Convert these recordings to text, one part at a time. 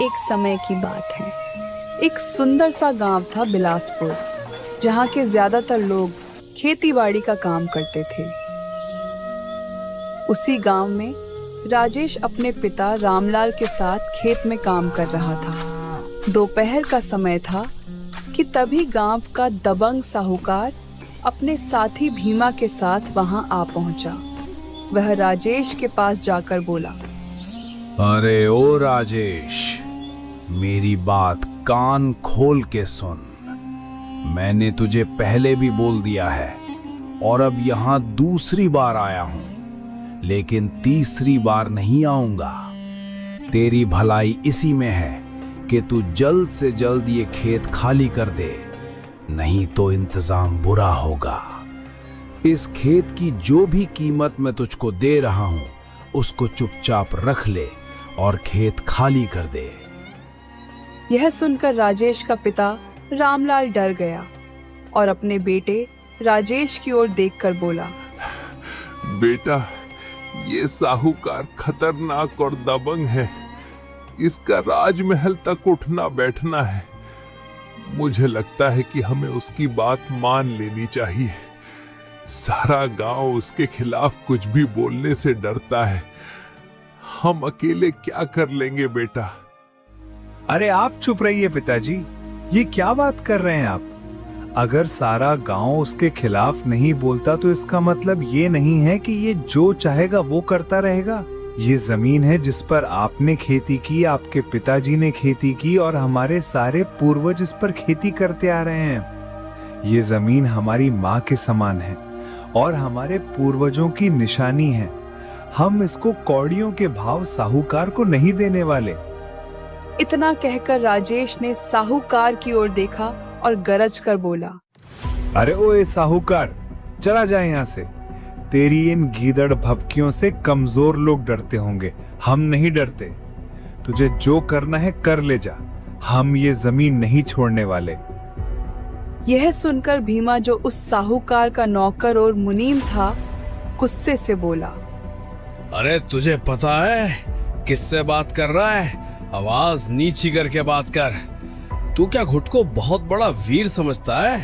एक समय की बात है। एक सुंदर सा गांव था बिलासपुर, जहाँ के ज्यादातर लोग खेतीबाड़ी का काम करते थे। उसी गांव में राजेश अपने पिता रामलाल के साथ खेत में काम कर रहा था। दोपहर का समय था कि तभी गांव का दबंग साहूकार अपने साथी भीमा के साथ वहां आ पहुंचा। वह राजेश के पास जाकर बोला, अरे ओ राजेश, मेरी बात कान खोल के सुन। मैंने तुझे पहले भी बोल दिया है और अब यहाँ दूसरी बार आया हूँ, लेकिन तीसरी बार नहीं आऊंगा। तेरी भलाई इसी में है कि तू जल्द से जल्द ये खेत खाली कर दे, नहीं तो इंतजाम बुरा होगा। इस खेत की जो भी कीमत मैं तुझको दे रहा हूं, उसको चुपचाप रख ले और खेत खाली कर दे। यह सुनकर राजेश का पिता रामलाल डर गया और अपने बेटे राजेश की ओर देखकर बोला, बेटा, ये साहूकार खतरनाक और दबंग है। इसका राजमहल तक उठना बैठना है। मुझे लगता है कि हमें उसकी बात मान लेनी चाहिए। सारा गांव उसके खिलाफ कुछ भी बोलने से डरता है। हम अकेले क्या कर लेंगे बेटा? अरे आप चुप रहिए पिताजी, ये क्या बात कर रहे हैं आप? अगर सारा गांव उसके खिलाफ नहीं बोलता तो इसका मतलब ये नहीं है कि ये जो चाहेगा वो करता रहेगा। ये जमीन है जिस पर आपने खेती की, आपके पिताजी ने खेती की और हमारे सारे पूर्वज इस पर खेती करते आ रहे हैं। ये जमीन हमारी माँ के समान है और हमारे पूर्वजों की निशानी है। हम इसको कौड़ियों के भाव साहूकार को नहीं देने वाले। इतना कहकर राजेश ने साहूकार की ओर देखा और गरज कर बोला, अरे ओए साहूकार, चला जाए यहाँ से। तेरी इन गीदड़ भभकियों से कमजोर लोग डरते होंगे, हम नहीं डरते। तुझे जो करना है कर ले जा, हम ये जमीन नहीं छोड़ने वाले। यह सुनकर भीमा, जो उस साहूकार का नौकर और मुनीम था, गुस्से से बोला, अरे तुझे पता है किससे बात कर रहा है? आवाज नीची करके बात कर। तू क्या खुद को बहुत बड़ा वीर समझता है?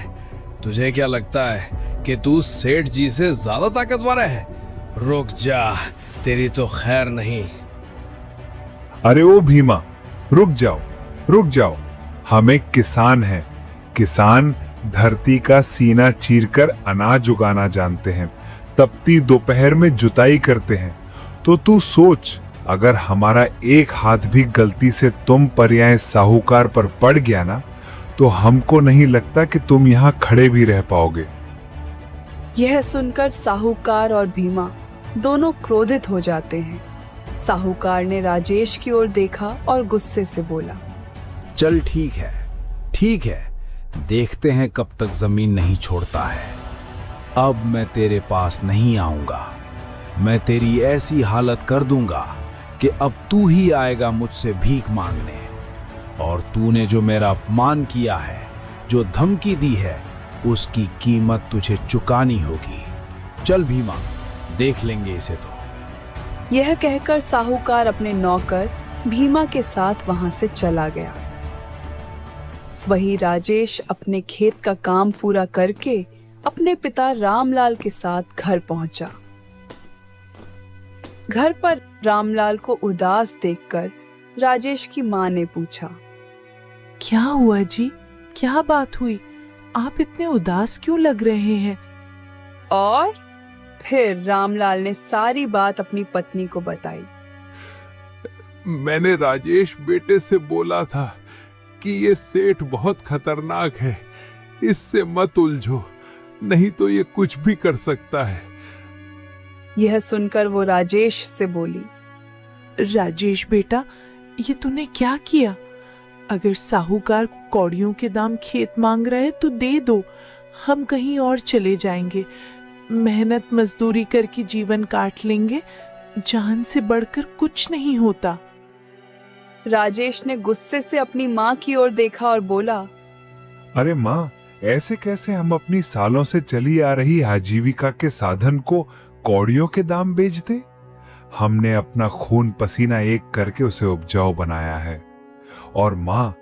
तुझे क्या लगता है कि तू सेठ जी से ज्यादा ताकतवर है? रुक जा, तेरी तो खैर नहीं। अरे ओ भीमा, रुक जाओ, रुक जाओ। हम एक किसान हैं। किसान धरती का सीना चीरकर अनाज उगाना जानते हैं, तपती दोपहर में जुताई करते हैं। तो तू सोच, अगर हमारा एक हाथ भी गलती से तुम पर्याय साहूकार पर पड़ गया ना, तो हमको नहीं लगता कि तुम यहाँ खड़े भी रह पाओगे। यह सुनकर साहूकार और भीमा दोनों क्रोधित हो जाते हैं। साहूकार ने राजेश की ओर देखा और गुस्से से बोला, चल ठीक है, ठीक है, देखते हैं कब तक जमीन नहीं छोड़ता है। अब मैं तेरे पास नहीं आऊंगा। मैं तेरी ऐसी हालत कर दूंगा कि अब तू ही आएगा मुझसे भीख मांगने। और तूने जो मेरा अपमान किया है, जो धमकी दी है, उसकी कीमत तुझे चुकानी होगी। चल भीमा, देख लेंगे इसे तो। यह कहकर साहूकार अपने नौकर भीमा के साथ वहां से चला गया। वही राजेश अपने खेत का काम पूरा करके अपने पिता रामलाल के साथ घर पहुंचा। घर पर रामलाल को उदास देखकर राजेश की मां ने पूछा, क्या हुआ जी? क्या बात हुई? आप इतने उदास क्यों लग रहे हैं? और फिर रामलाल ने सारी बात अपनी पत्नी को बताई। मैंने राजेश बेटे से बोला था कि ये सेठ बहुत खतरनाक है, इससे मत उलझो, नहीं तो ये कुछ भी कर सकता है। यह सुनकर वो राजेश से बोली, राजेश बेटा, ये तूने क्या किया? अगर साहूकार कौड़ियों के दाम खेत मांग रहे तो दे दो, हम कहीं और चले जाएंगे। मेहनत मजदूरी करके जीवन काट लेंगे, जान से बढ़कर कुछ नहीं होता। राजेश ने गुस्से से अपनी माँ की ओर देखा और बोला, अरे माँ, ऐसे कैसे हम अपनी सालों से चली आ रही आजीविका के साधन को कौड़ियों के दाम बेच दे? हमने अपना खून पसीना एक करके उसे उपजाऊ बनाया है। और माँ,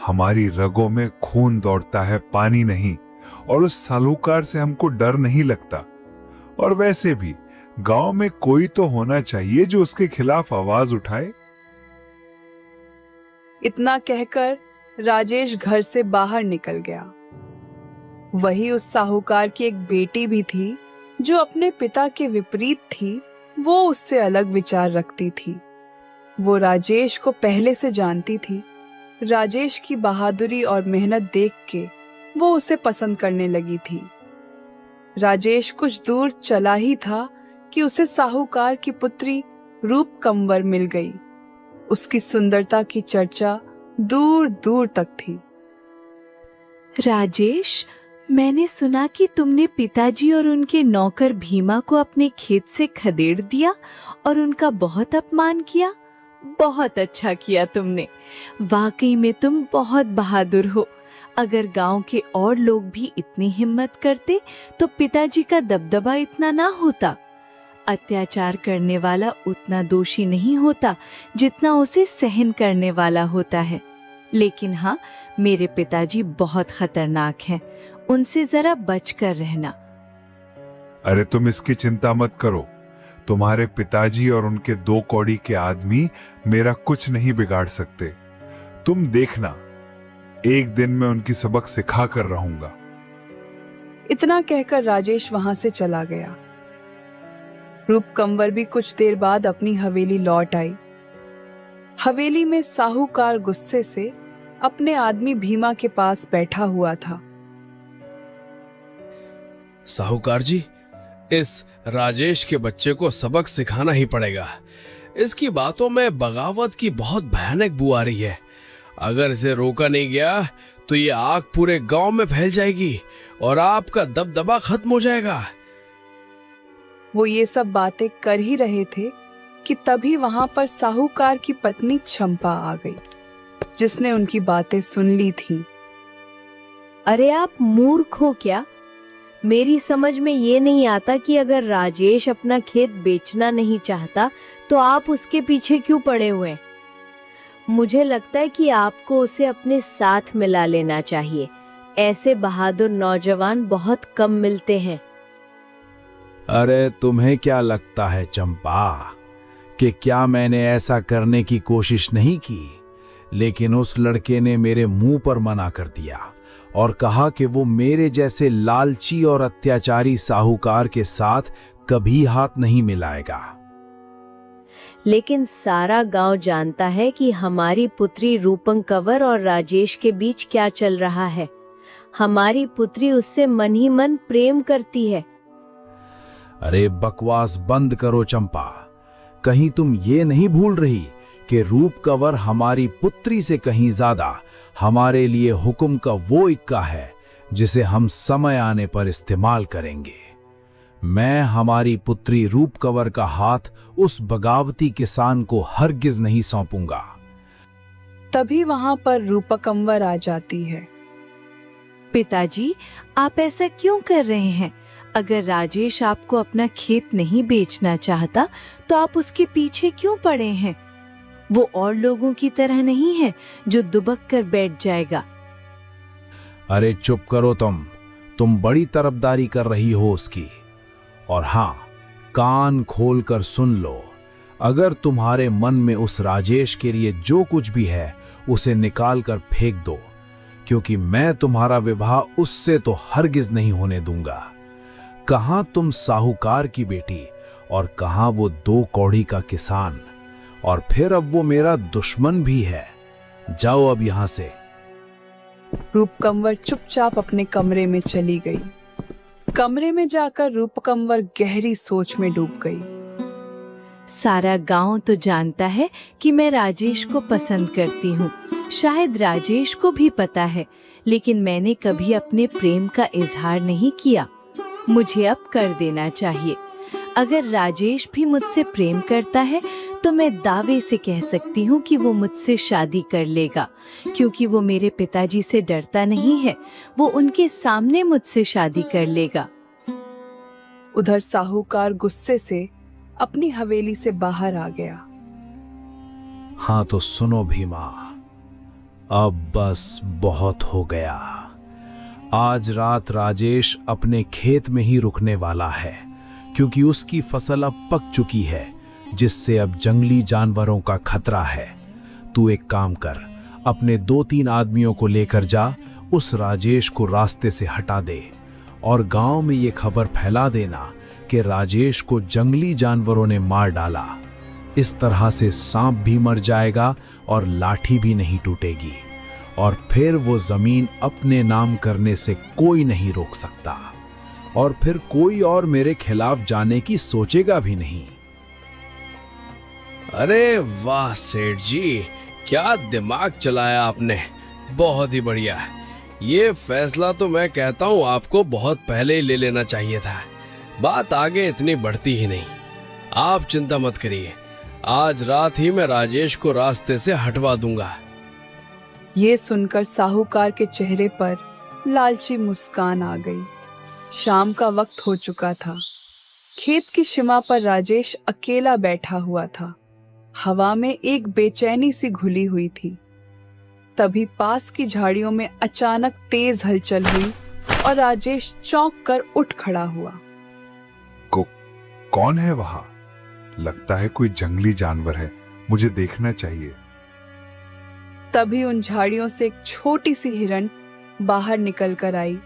हमारी रगों में खून दौड़ता है, पानी नहीं। और उस साहूकार से हमको डर नहीं लगता। और वैसे भी गांव में कोई तो होना चाहिए जो उसके खिलाफ आवाज उठाए। इतना कहकर राजेश घर से बाहर निकल गया। वही उस साहूकार की एक बेटी भी थी जो अपने पिता के विपरीत थी। वो उससे अलग विचार रखती थी। वो राजेश को पहले से जानती थी। राजेश की बहादुरी और मेहनत देख के वो उसे पसंद करने लगी थी। राजेश कुछ दूर चला ही था कि उसे साहूकार की पुत्री रूप कंवर मिल गई। उसकी सुंदरता की चर्चा दूर दूर तक थी। राजेश, मैंने सुना कि तुमने पिताजी और उनके नौकर भीमा को अपने खेत से खदेड़ दिया और उनका बहुत अपमान किया। बहुत अच्छा किया तुमने। वाकई में तुम बहुत बहादुर हो। अगर गांव के और लोग भी इतनी हिम्मत करते तो पिताजी का दबदबा इतना ना होता। अत्याचार करने वाला उतना दोषी नहीं होता जितना उसे सहन करने वाला होता है। लेकिन हाँ, मेरे पिताजी बहुत खतरनाक हैं। उनसे जरा बचकर रहना। अरे तुम इसकी चिंता मत करो। तुम्हारे पिताजी और उनके 2 कौड़ी के आदमी मेरा कुछ नहीं बिगाड़ सकते। तुम देखना, एक दिन मैं उनकी सबक सिखा कर रहूंगा। इतना कहकर राजेश वहां से चला गया। रूप कंवर भी कुछ देर बाद अपनी हवेली लौट आई। हवेली में साहूकार गुस्से से अपने आदमी भीमा के पास बैठा हुआ था। साहूकार जी, इस राजेश के बच्चे को सबक सिखाना ही पड़ेगा। इसकी बातों में बगावत की बहुत भयानक बू आ रही है। अगर इसे रोका नहीं गया तो ये आग पूरे गांव में फैल जाएगी और आपका दबदबा खत्म हो जाएगा। वो ये सब बातें कर ही रहे थे कि तभी वहां पर साहूकार की पत्नी चंपा आ गई, जिसने उनकी बातें सुन ली थी। अरे आप मूर्ख हो क्या? मेरी समझ में ये नहीं आता कि अगर राजेश अपना खेत बेचना नहीं चाहता तो आप उसके पीछे क्यों पड़े हुए हैं? मुझे लगता है कि आपको उसे अपने साथ मिला लेना चाहिए। ऐसे बहादुर नौजवान बहुत कम मिलते हैं। अरे तुम्हें क्या लगता है चंपा कि क्या मैंने ऐसा करने की कोशिश नहीं की? लेकिन उस लड़के ने मेरे मुंह पर मना कर दिया और कहा कि वो मेरे जैसे लालची और अत्याचारी साहूकार के साथ कभी हाथ नहीं मिलाएगा। लेकिन सारा गांव जानता है कि हमारी पुत्री रूपं कंवर और राजेश के बीच क्या चल रहा है। हमारी पुत्री उससे मन ही मन प्रेम करती है। अरे बकवास बंद करो चंपा। कहीं तुम ये नहीं भूल रही कि रूप कंवर हमारी पुत्री से कहीं ज्यादा हमारे लिए हुक्म का वो इक्का है जिसे हम समय आने पर इस्तेमाल करेंगे। मैं हमारी पुत्री रूप कंवर का हाथ उस बगावती किसान को हरगिज नहीं सौंपूंगा। तभी वहां पर रूप कंवर आ जाती है। पिताजी, आप ऐसा क्यों कर रहे हैं? अगर राजेश आपको अपना खेत नहीं बेचना चाहता तो आप उसके पीछे क्यों पड़े हैं? वो और लोगों की तरह नहीं है जो दुबक कर बैठ जाएगा। अरे चुप करो तुम बड़ी तरफदारी कर रही हो उसकी। और हाँ, कान खोल कर सुन लो। अगर तुम्हारे मन में उस राजेश के लिए जो कुछ भी है उसे निकाल कर फेंक दो, क्योंकि मैं तुम्हारा विवाह उससे तो हरगिज नहीं होने दूंगा। कहां तुम साहूकार की बेटी और कहां वो 2 कौड़ी का किसान, और फिर अब वो मेरा दुश्मन भी है। जाओ अब यहां से। रूप कंवर चुपचाप अपने कमरे में चली गई। कमरे में जाकर रूप कंवर गहरी सोच में डूब गई। सारा गांव तो जानता है कि मैं राजेश को पसंद करती हूँ। शायद राजेश को भी पता है, लेकिन मैंने कभी अपने प्रेम का इजहार नहीं किया। मुझे अब कर देना चाहिए। अगर राजेश भी मुझसे प्रेम करता है तो मैं दावे से कह सकती हूँ कि वो मुझसे शादी कर लेगा, क्योंकि वो मेरे पिताजी से डरता नहीं है। वो उनके सामने मुझसे शादी कर लेगा। उधर साहूकार गुस्से से अपनी हवेली से बाहर आ गया। हाँ तो सुनो भीमा, अब बस बहुत हो गया। आज रात राजेश अपने खेत में ही रुकने वाला है, क्योंकि उसकी फसल अब पक चुकी है, जिससे अब जंगली जानवरों का खतरा है। तू एक काम कर, अपने 2-3 आदमियों को लेकर जा, उस राजेश को रास्ते से हटा दे और गांव में ये खबर फैला देना कि राजेश को जंगली जानवरों ने मार डाला। इस तरह से सांप भी मर जाएगा और लाठी भी नहीं टूटेगी, और फिर वो जमीन अपने नाम करने से कोई नहीं रोक सकता, और फिर कोई और मेरे खिलाफ जाने की सोचेगा भी नहीं। अरे वाह सेठ जी, क्या दिमाग चलाया आपने, बहुत ही बढ़िया। ये फैसला तो मैं कहता हूँ आपको बहुत पहले ही ले लेना चाहिए था। बात आगे इतनी बढ़ती ही नहीं। आप चिंता मत करिए, आज रात ही मैं राजेश को रास्ते से हटवा दूंगा। ये सुनकर साहूकार के चेहरे पर लालची मुस्कान आ गई। शाम का वक्त हो चुका था। खेत की सीमा पर राजेश अकेला बैठा हुआ था। हवा में एक बेचैनी सी घुली हुई थी। तभी पास की झाड़ियों में अचानक तेज हलचल हुई और राजेश चौंक कर उठ खड़ा हुआ। कौन है वहां? लगता है कोई जंगली जानवर है, मुझे देखना चाहिए। तभी उन झाड़ियों से एक छोटी सी हिरन बाहर निकल कर आई।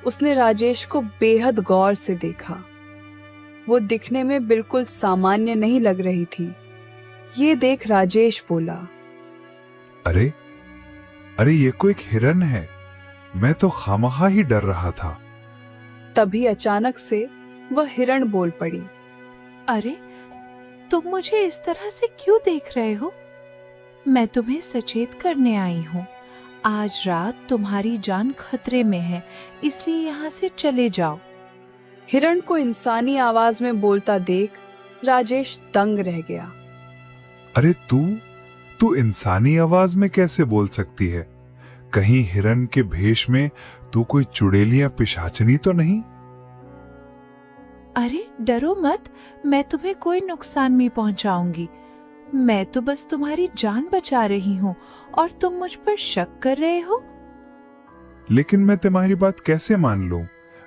उसने राजेश को बेहद गौर से देखा। वो दिखने में बिल्कुल सामान्य नहीं लग रही थी। ये देख राजेश बोला, अरे ये कोई एक हिरन है, मैं तो खामखा ही डर रहा था। तभी अचानक से वह हिरन बोल पड़ी, अरे तुम मुझे इस तरह से क्यों देख रहे हो? मैं तुम्हें सचेत करने आई हूँ। आज रात तुम्हारी जान खतरे में है, इसलिए यहाँ से चले जाओ। हिरन को इंसानी आवाज में बोलता देख राजेश दंग रह गया। अरे तू इंसानी आवाज में कैसे बोल सकती है? कहीं हिरन के भेष में तू कोई चुड़ैल या पिशाचनी तो नहीं? अरे डरो मत, मैं तुम्हें कोई नुकसान नहीं पहुंचाऊंगी। मैं तो बस तुम्हारी जान बचा रही हूँ और तुम मुझ पर शक कर रहे हो। लेकिन मैं तुम्हारी बात कैसे मान लूं?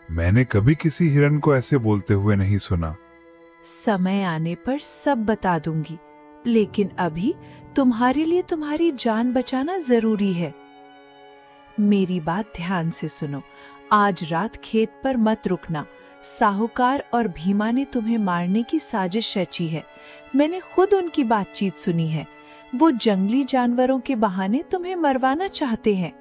मैंने कभी किसी हिरन को ऐसे बोलते हुए नहीं सुना। समय आने पर सब बता दूंगी, लेकिन अभी तुम्हारे लिए तुम्हारी जान बचाना जरूरी है। मेरी बात ध्यान से सुनो। आज रात खेत पर मत रुकना। साहूकार और भीमा ने तुम्हें मारने की साजिश रची है। मैंने खुद उनकी बातचीत सुनी है। वो जंगली जानवरों के बहाने तुम्हें मरवाना चाहते हैं।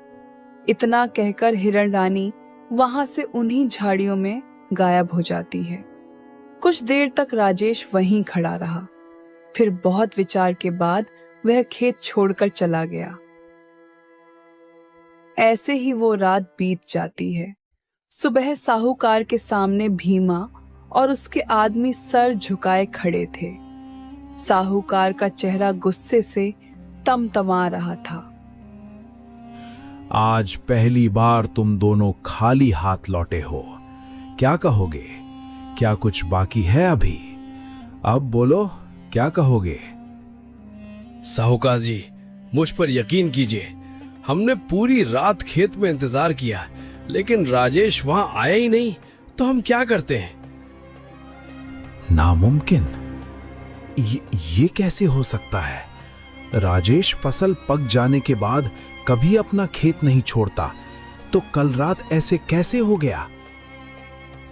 इतना कहकर हिरण रानी वहां से उन्हीं झाड़ियों में गायब हो जाती है। कुछ देर तक राजेश वहीं खड़ा रहा। फिर बहुत विचार के बाद वह खेत छोड़कर चला गया। ऐसे ही वो रात बीत जाती है। सुबह साहूकार के सामने भीमा और उसके आदमी सर झुकाए खड़े थे। साहूकार का चेहरा गुस्से से तमतमा रहा था। आज पहली बार तुम दोनों खाली हाथ लौटे हो। क्या कहोगे? क्या कुछ बाकी है अभी? अब बोलो, क्या कहोगे? साहूकार जी, मुझ पर यकीन कीजिए, हमने पूरी रात खेत में इंतजार किया, लेकिन राजेश वहां आया ही नहीं। तो हम क्या करते हैं? नामुमकिन। ये कैसे हो सकता है? राजेश फसल पक जाने के बाद कभी अपना खेत नहीं छोड़ता, तो कल रात ऐसे कैसे हो गया?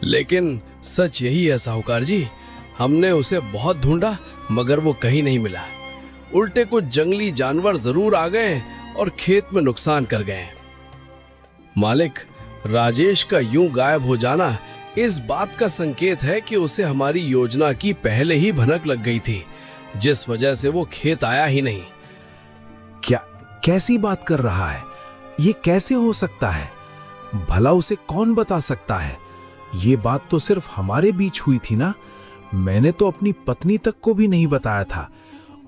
लेकिन सच यही है साहूकार जी, हमने उसे बहुत ढूंढा मगर वो कहीं नहीं मिला। उल्टे कुछ जंगली जानवर जरूर आ गए और खेत में नुकसान कर गए। मालिक, राजेश का यूं गायब हो जाना इस बात का संकेत है कि उसे हमारी योजना की पहले ही भनक लग गई थी, जिस वजह से वो खेत आया ही नहीं। कैसी बात कर रहा है? ये कैसे हो सकता है? भला उसे कौन बता सकता है? ये बात तो सिर्फ हमारे बीच हुई थी ना। मैंने तो अपनी पत्नी तक को भी नहीं बताया था,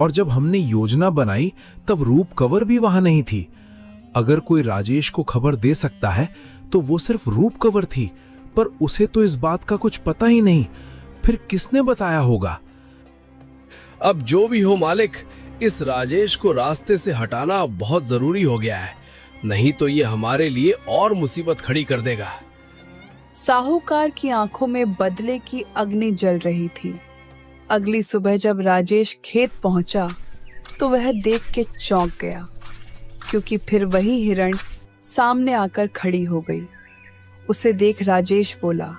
और जब हमने योजना बनाई तब रूप कंवर भी वहां नहीं थी। अगर कोई राजेश को खबर दे सकता है तो वो सिर्फ रूप कंवर थी, पर उसे तो इस बात का कुछ पता ही नहीं। फिर किसने बताया होगा? अब जो भी हो मालिक, इस राजेश को रास्ते से हटाना बहुत जरूरी हो गया है। नहीं तो ये हमारे लिए और मुसीबत खड़ी कर देगा। साहूकार की आंखों में बदले की अग्नि जल रही थी। अगली सुबह जब राजेश खेत पहुंचा तो वह देख के चौंक गया, क्योंकि फिर वही हिरण सामने आकर खड़ी हो गई। उसे देख राजेश बोला,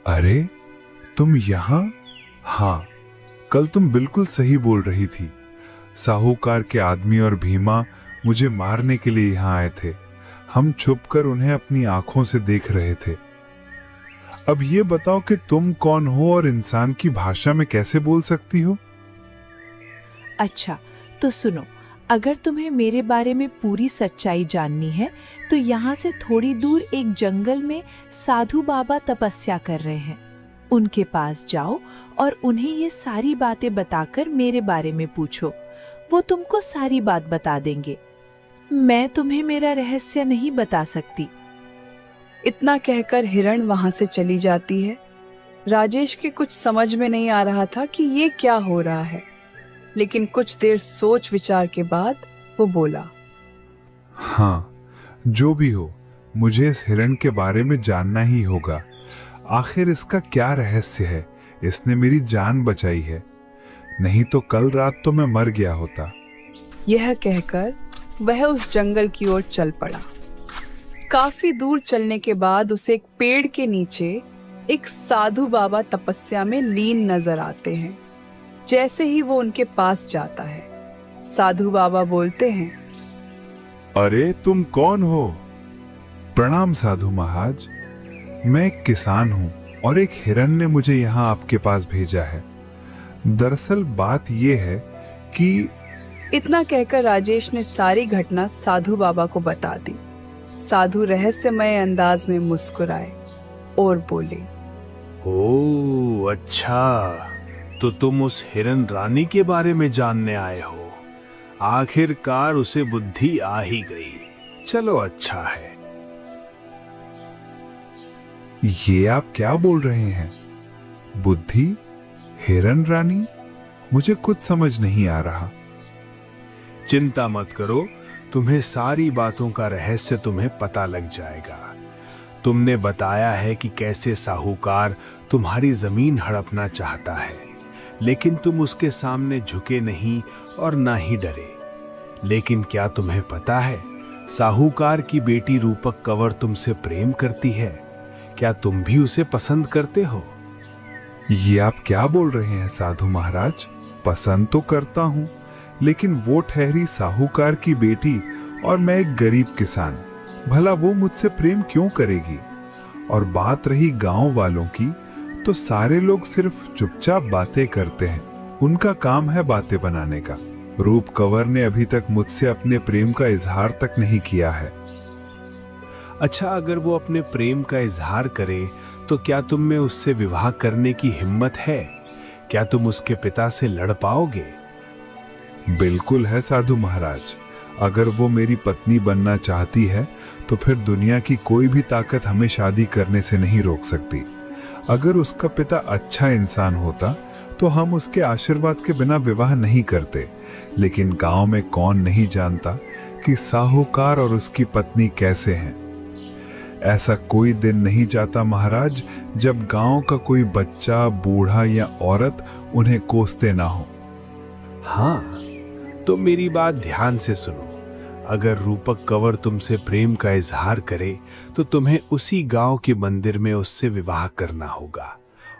अरे तुम यहाँ? हाँ, कल तुम बिल्कुल सही बोल रही थी। साहूकार के आदमी और भीमा मुझे मारने के लिए यहाँ आए थे। हम छुपकर उन्हें अपनी आंखों से देख रहे थे। अब ये बताओ कि तुम कौन हो और इंसान की भाषा में कैसे बोल सकती हो? अच्छा, तो सुनो, अगर तुम्हें मेरे बारे में पूरी सच्चाई जाननी है तो यहाँ से थोड़ी दूर एक जंगल में साधु बाबा तपस्या कर रहे हैं। उनके पास जाओ और उन्हें ये सारी बातें बताकर मेरे बारे में पूछो। वो तुमको सारी बात बता देंगे। मैं तुम्हें मेरा रहस्य नहीं बता सकती। इतना कहकर हिरण वहां से चली जाती है। राजेश के कुछ समझ में नहीं आ रहा था कि ये क्या हो रहा है, लेकिन कुछ देर सोच विचार के बाद वो बोला, हाँ, जो भी हो, मुझे इस हिरण के बारे में जानना ही होगा। आखिर इसका क्या रहस्य है? इसने मेरी जान बचाई है, नहीं तो कल रात तो मैं मर गया होता। यह कहकर वह उस जंगल की ओर चल पड़ा। काफी दूर चलने के बाद उसे एक पेड़ के नीचे एक साधु बाबा तपस्या में लीन नजर आते हैं। जैसे ही वो उनके पास जाता है, साधु बाबा बोलते हैं, अरे तुम कौन हो? प्रणाम साधु महाराज, मैं एक किसान हूँ और एक हिरण ने मुझे यहाँ आपके पास भेजा है। दरअसल बात यह है कि... इतना कहकर राजेश ने सारी घटना साधु बाबा को बता दी। साधु रहस्यमय अंदाज में मुस्कुराए और बोले, ओह अच्छा, तो तुम उस हिरण रानी के बारे में जानने आए हो। आखिरकार उसे बुद्धि आ ही गई। चलो अच्छा है। ये आप क्या बोल रहे हैं? बुद्धि? हिरण रानी? मुझे कुछ समझ नहीं आ रहा। चिंता मत करो, तुम्हें सारी बातों का रहस्य तुम्हें पता लग जाएगा। तुमने बताया है कि कैसे साहूकार तुम्हारी जमीन हड़पना चाहता है, लेकिन तुम उसके सामने झुके नहीं और ना ही डरे। लेकिन क्या तुम्हें पता है, साहूकार की बेटी रूपक कंवर तुमसे प्रेम करती है। क्या तुम भी उसे पसंद करते हो? ये आप क्या बोल रहे हैं साधु महाराज? पसंद तो करता हूँ, लेकिन वो ठहरी साहूकार की बेटी और मैं एक गरीब किसान। भला वो मुझसे प्रेम क्यों करेगी? और बात रही गांव वालों की, तो सारे लोग सिर्फ चुपचाप बातें करते हैं। उनका काम है बातें बनाने का। रूप कंवर ने अभी तक मुझसे अपने प्रेम का इजहार तक नहीं किया है। अच्छा, अगर वो अपने प्रेम का इजहार करे तो क्या तुम में उससे विवाह करने की हिम्मत है? क्या तुम उसके पिता से लड़ पाओगे? बिल्कुल है साधु महाराज। अगर वो मेरी पत्नी बनना चाहती है तो फिर दुनिया की कोई भी ताकत हमें शादी करने से नहीं रोक सकती। अगर उसका पिता अच्छा इंसान होता तो हम उसके आशीर्वाद के बिना विवाह नहीं करते। लेकिन गांव में कौन नहीं जानता कि साहूकार और उसकी पत्नी कैसे हैं। ऐसा कोई दिन नहीं जाता महाराज जब गांव का कोई बच्चा, बूढ़ा या औरत उन्हें कोसते ना हो। हाँ, तो मेरी बात ध्यान से सुनो। अगर रूपक कंवर तुमसे प्रेम का इजहार करे तो तुम्हें उसी गांव के मंदिर में उससे विवाह करना होगा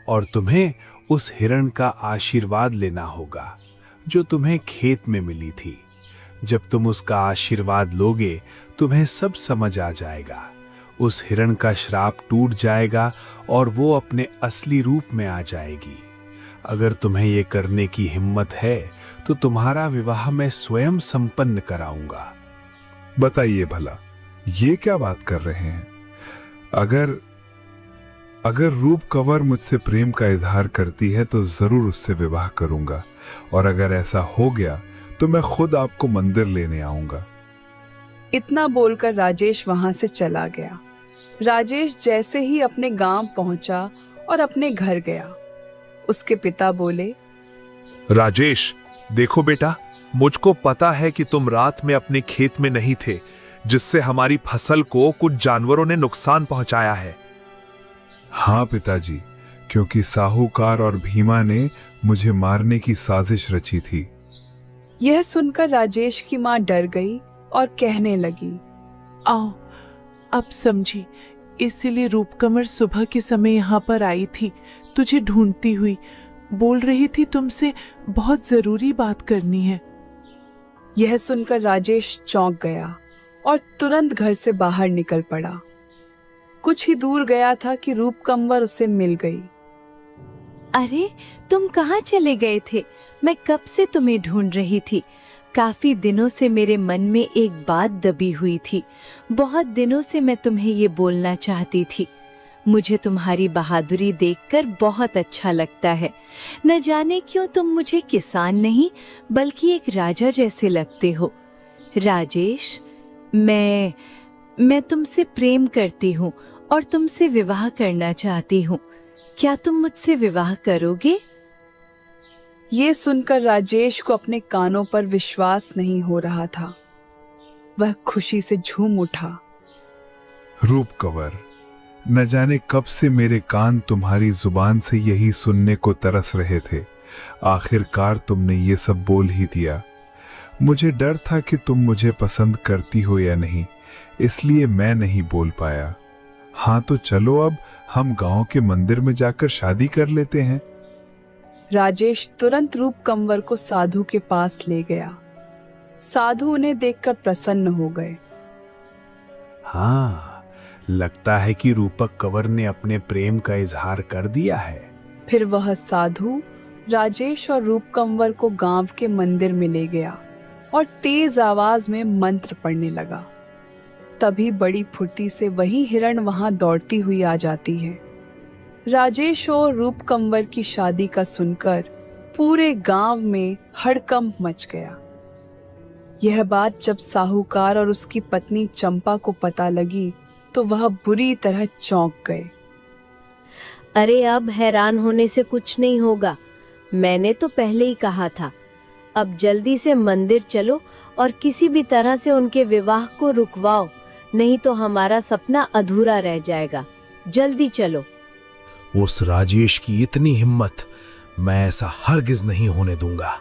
और तुम्हें उस हिरण का आशीर्वाद लेना होगा जो तुम्हें खेत में मिली थी। जब तुम उसका आशीर्वाद लोगे, तुम्हें सब समझ आ जाएगा। उस हिरण का श्राप टूट जाएगा और वो अपने असली रूप में आ जाएगी। अगर तुम्हें ये करने की हिम्मत है तो तुम्हारा विवाह मैं स्वयं संपन्न कराऊंगा। बताइए भला, ये क्या बात कर रहे हैं? अगर रूप कंवर मुझसे प्रेम का इजहार करती है तो जरूर उससे विवाह करूंगा, और अगर ऐसा हो गया तो मैं खुद आपको मंदिर लेने आऊंगा। इतना बोलकर राजेश वहां से चला गया। राजेश जैसे ही अपने गांव पहुंचा और अपने घर गया, उसके पिता बोले, राजेश, देखो बेटा, मुझको पता है कि तुम रात में अपने खेत में नहीं थे, जिससे हमारी फसल को कुछ जानवरों ने नुकसान पहुंचाया है। हाँ पिताजी, क्योंकि साहूकार और भीमा ने मुझे मारने की साजिश रची थी। यह सुनकर राजेश की माँ डर गई और कहने लगी, आओ, अब समझी, इसीलिए रूपकमर सुबह के समय यहाँ पर आई थी, तुझे ढूंढती हुई। बोल रही थी तुमसे बहुत जरूरी बात करनी है। यह सुनकर राजेश चौंक गया और तुरंत घर से बाहर निकल पड़ा। कुछ ही दूर गया था कि रूपकंवर उसे मिल गई। अरे, तुम कहाँ चले गए थे? मैं कब से तुम्हें ढूंढ रही थी। काफी दिनों से मेरे मन में एक बात दबी हुई थी। बहुत दिनों से मैं तुम्हें ये बोलना चाहती थी। मुझे तुम्हारी बहादुरी देखकर बहुत अच्छा लगता है। न जाने क्यों तुम मुझे किसान नहीं बल्कि एक राजा जैसे लगते हो। राजेश, मैं तुमसे प्रेम करती हूँ और तुमसे विवाह करना चाहती हूँ। क्या तुम मुझसे विवाह करोगे? ये सुनकर राजेश को अपने कानों पर विश्वास नहीं हो रहा था। वह खुशी से झूम उठा। रूपकंवर, न जाने कब से मेरे कान तुम्हारी जुबान से यही सुनने को तरस रहे थे। आखिरकार तुमने ये सब बोल ही दिया। मुझे डर था कि तुम मुझे पसंद करती हो या नहीं, इसलिए मैं नहीं बोल पाया। हाँ तो चलो, अब हम गांव के मंदिर में जाकर शादी कर लेते हैं। राजेश तुरंत रूपकंवर को साधु के पास ले गया। साधु उन्हें देखकर प्रसन्न हो गए। हाँ, लगता है कि रूपक कंवर ने अपने प्रेम का इजहार कर दिया है। फिर वह साधु राजेश और रूपकंवर को गांव के मंदिर में ले गया और तेज आवाज में मंत्र पढ़ने लगा। तभी बड़ी फुर्ती से वही हिरण वहां दौड़ती हुई आ जाती है। राजेश और रूपकंवर की शादी का सुनकर पूरे गांव में हड़कंप मच गया। यह बात जब साहूकार और उसकी पत्नी चंपा को पता लगी तो वह बुरी तरह चौंक गए। अरे, अब हैरान होने से कुछ नहीं होगा। मैंने तो पहले ही कहा था। अब जल्दी से मंदिर चलो और किसी भी तरह से उनके विवाह को रुकवाओ, नहीं तो हमारा सपना अधूरा रह जाएगा। जल्दी चलो। उस राजेश की इतनी हिम्मत, मैं ऐसा हरगिज नहीं होने दूंगा।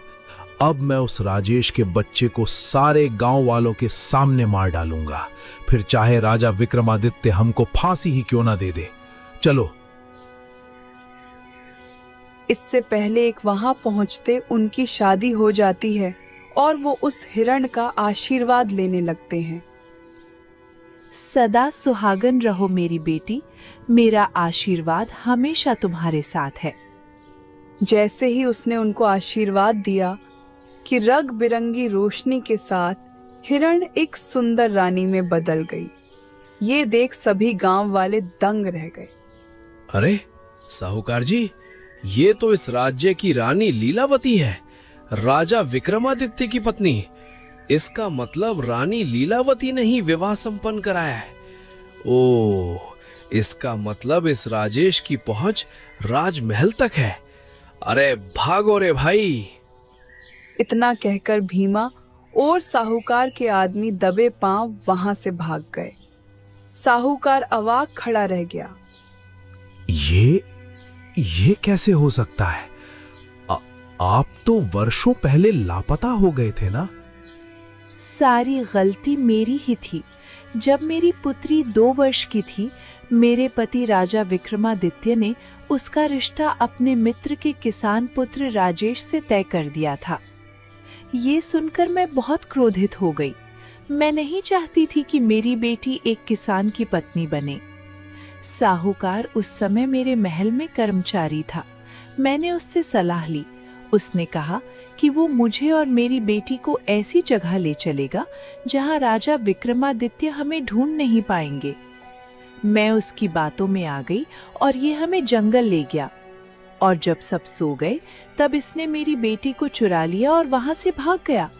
अब मैं उस राजेश के बच्चे को सारे गांव वालों के सामने मार डालूंगा, फिर चाहे राजा विक्रमादित्य हमको फांसी ही क्यों ना दे दे। चलो। इससे पहले एक वहां पहुंचते उनकी शादी हो जाती है और वो उस हिरण का आशीर्वाद लेने लगते हैं। सदा सुहागन रहो मेरी बेटी, मेरा आशीर्वाद हमेशा तुम्हारे साथ है। जैसे ही उसने उनको आशीर्वाद दिया कि रंग बिरंगी रोशनी के साथ हिरण एक सुंदर रानी में बदल गई। ये देख सभी गांव वाले दंग रह गए। अरे साहूकार जी, ये तो इस राज्य की रानी लीलावती है, राजा विक्रमादित्य की पत्नी। इसका मतलब रानी लीलावती ने ही विवाह संपन्न कराया है। ओह, इसका मतलब इस राजेश की पहुंच राजमहल तक है। अरे भागो रे भाई। इतना कहकर भीमा और साहूकार के आदमी दबे पांव वहां से भाग गए। साहूकार अवाक खड़ा रह गया। ये कैसे हो सकता है? आप तो वर्षों पहले लापता हो गए थे ना? सारी गलती मेरी ही थी। जब मेरी पुत्री 2 वर्ष की थी, मेरे पति राजा विक्रमादित्य ने उसका रिश्ता अपने मित्र के किसान पुत्र राजेश से तय कर दिया था। ये सुनकर मैं बहुत क्रोधित हो गई। मैं नहीं चाहती थी कि मेरी बेटी एक किसान की पत्नी बने। साहूकार उस समय मेरे महल में कर्मचारी था। मैंने उससे सलाह ली। उसने कहा कि वो मुझे और मेरी बेटी को ऐसी जगह ले चलेगा जहां राजा विक्रमादित्य हमें ढूंढ नहीं पाएंगे। मैं उसकी बातों में आ गई और ये हमें जंगल ले गया। और जब सब सो गए तब इसने मेरी बेटी को चुरा लिया और वहां से भाग गया।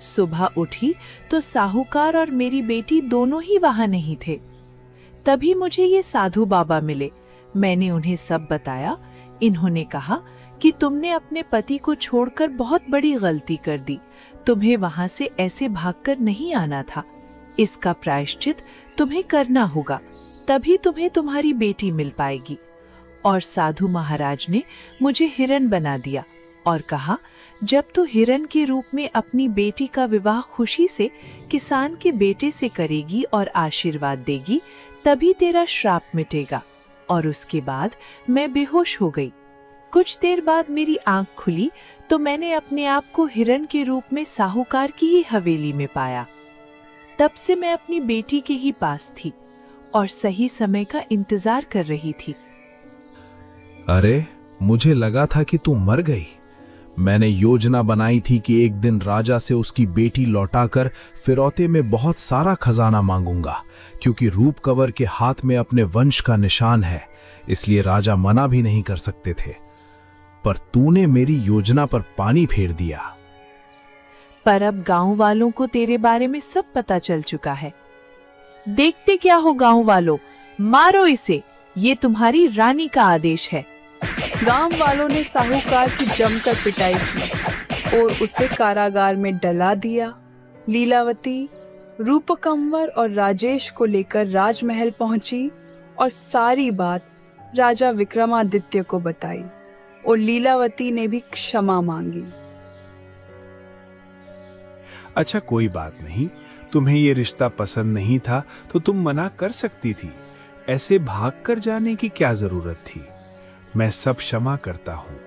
सुबह उठी तो साहूकार और मेरी बेटी दोनों ही वहां नहीं थे। तभी मुझे ये साधु बाबा मिले। मैंने उन्हें सब बताया। इन्होंने कहा कि तुमने अपने पति को छोड़कर बहुत बड़ी गलती कर दी। तुम्हें वहां से ऐसे भागकर नहीं आना था। इसका प्रायश्चित तुम्हें करना होगा, तभी तुम्हें तुम्हारी बेटी मिल पाएगी। और साधु महाराज ने मुझे हिरन बना दिया और कहा, जब तू हिरन के रूप में अपनी बेटी का विवाह खुशी से किसान के बेटे से करेगी और आशीर्वाद देगी, तभी तेरा श्राप मिटेगा। और उसके बाद मैं बेहोश हो गई। कुछ देर बाद मेरी आंख खुली तो मैंने अपने आप को हिरन के रूप में साहूकार की ही हवेली में पाया। तब से मैं अपनी बेटी के ही पास थी और सही समय का इंतजार कर रही थी। अरे, मुझे लगा था कि तू मर गई। मैंने योजना बनाई थी कि एक दिन राजा से उसकी बेटी लौटाकर फिरौते में बहुत सारा खजाना मांगूंगा, क्योंकि रूप कंवर के हाथ में अपने वंश का निशान है, इसलिए राजा मना भी नहीं कर सकते थे। पर तूने मेरी योजना पर पानी फेर दिया। पर अब गांव वालों को तेरे बारे में सब पता चल चुका है। देखते क्या हो गांव वालों, मारो इसे, ये तुम्हारी रानी का आदेश है। गांव वालों ने साहूकार की जमकर पिटाई की और उसे कारागार में डला दिया। लीलावती रूपकंवर और राजेश को लेकर राजमहल पहुंची और सारी बात राजा विक्रमादित्य को बताई और लीलावती ने भी क्षमा मांगी। अच्छा, कोई बात नहीं, तुम्हें ये रिश्ता पसंद नहीं था तो तुम मना कर सकती थी। ऐसे भागकर जाने की क्या जरूरत थी। मैं सब क्षमा करता हूँ।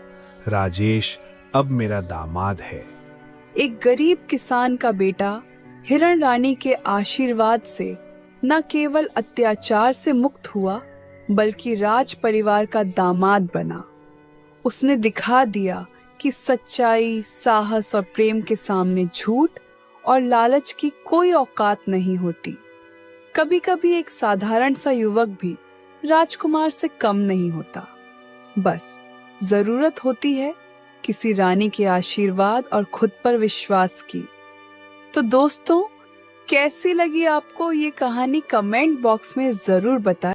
राजेश अब मेरा दामाद है। एक गरीब किसान का बेटा हिरण रानी के आशीर्वाद से न केवल अत्याचार से मुक्त हुआ, बल्कि राज परिवार का दामाद बना। उसने दिखा दिया कि सच्चाई, साहस और प्रेम के सामने झूठ और लालच की कोई औकात नहीं होती। कभी कभी एक साधारण सा युवक भी राजकुमार से कम नहीं होता। बस जरूरत होती है किसी रानी के आशीर्वाद और खुद पर विश्वास की। तो दोस्तों, कैसी लगी आपको ये कहानी? कमेंट बॉक्स में जरूर बताएं।